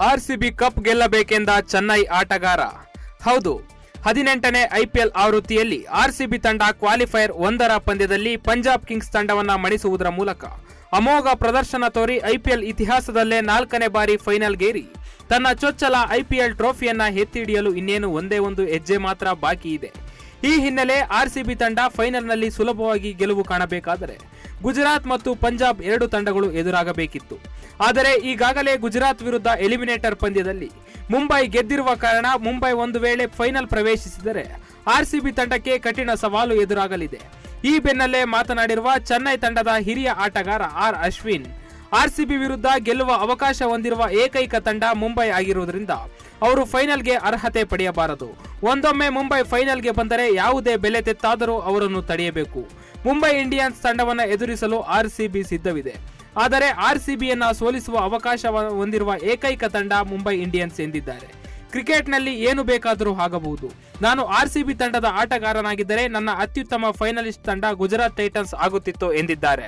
RCB cup ಗೆಲ್ಲಬೇಕೆಂದ Chennai ಆಟಗಾರ. ಹೌದು, 18ನೇ IPL ಆವೃತ್ತಿಯಲ್ಲಿ ಆರ್ಸಿಬಿ ತಂಡ ಕ್ವಾಲಿಫೈಯರ್ 1ರ ಪಂದ್ಯದಲ್ಲಿ ಪಂಜಾಬ್ ಕಿಂಗ್ಸ್ ತಂಡವನ್ನ ಮಣಿಸುವುದರ ಮೂಲಕ ಅಮೋಘ ಪ್ರದರ್ಶನ ತೋರಿ ಐಪಿಎಲ್ ಇತಿಹಾಸದಲ್ಲೇ 4ನೇ ಬಾರಿ ಫೈನಲ್ಗೇರಿ ತನ್ನ ಚೊಚ್ಚಲ ಐಪಿಎಲ್ ಟ್ರೋಫಿಯನ್ನ ಎತ್ತಿ ಹಿಡಿಯಲು ಇನ್ನೇನು ಒಂದೇ ಒಂದು ಹೆಜ್ಜೆ ಮಾತ್ರ ಬಾಕಿ ಇದೆ. ಈ ಹಿನ್ನೆಲೆ ಆರ್ಸಿಬಿ ತಂಡ ಫೈನಲ್ನಲ್ಲಿ ಸುಲಭವಾಗಿ ಗೆಲುವು ಕಾಣಬೇಕಾದರೆ ಗುಜರಾತ್ ಮತ್ತು ಪಂಜಾಬ್ ಎರಡು ತಂಡಗಳು ಎದುರಾಗಬೇಕಿತ್ತು. ಆದರೆ ಈಗಾಗಲೇ ಗುಜರಾತ್ ವಿರುದ್ಧ ಎಲಿಮಿನೇಟರ್ ಪಂದ್ಯದಲ್ಲಿ ಮುಂಬೈ ಗೆದ್ದಿರುವ ಕಾರಣ ಮುಂಬೈ ಒಂದು ವೇಳೆ ಫೈನಲ್ ಪ್ರವೇಶಿಸಿದರೆ ಆರ್ಸಿಬಿ ತಂಡಕ್ಕೆ ಕಠಿಣ ಸವಾಲು ಎದುರಾಗಲಿದೆ. ಈ ಬೆನ್ನಲ್ಲೇ ಮಾತನಾಡಿರುವ ಚೆನ್ನೈ ತಂಡದ ಹಿರಿಯ ಆಟಗಾರ ಆರ್ ಅಶ್ವಿನ್, ಆರ್ಸಿಬಿ ವಿರುದ್ಧ ಗೆಲ್ಲುವ ಅವಕಾಶ ಹೊಂದಿರುವ ಏಕೈಕ ತಂಡ ಮುಂಬೈ ಆಗಿರುವುದರಿಂದ ಅವರು ಫೈನಲ್ಗೆ ಅರ್ಹತೆ ಪಡೆಯಬಾರದು. ಒಂದೊಮ್ಮೆ ಮುಂಬೈ ಫೈನಲ್ಗೆ ಬಂದರೆ ಯಾವುದೇ ಬೆಲೆ ತೆತ್ತಾದರೂ ಅವರನ್ನು ತಡೆಯಬೇಕು. ಮುಂಬೈ ಇಂಡಿಯನ್ಸ್ ತಂಡವನ್ನು ಎದುರಿಸಲು ಆರ್ಸಿಬಿ ಸಿದ್ಧವಿದೆ. ಆದರೆ ಆರ್ಸಿಬಿಯನ್ನ ಸೋಲಿಸುವ ಅವಕಾಶ ಹೊಂದಿರುವ ಏಕೈಕ ತಂಡ ಮುಂಬೈ ಇಂಡಿಯನ್ಸ್ ಎಂದಿದ್ದಾರೆ. ಕ್ರಿಕೆಟ್ನಲ್ಲಿ ಏನು ಬೇಕಾದರೂ ಆಗಬಹುದು. ನಾನು ಆರ್ಸಿಬಿ ತಂಡದ ಆಟಗಾರನಾಗಿದ್ದರೆ ನನ್ನ ಅತ್ಯುತ್ತಮ ಫೈನಲಿಸ್ಟ್ ತಂಡ ಗುಜರಾತ್ ಟೈಟನ್ಸ್ ಆಗುತ್ತಿತ್ತು ಎಂದಿದ್ದಾರೆ.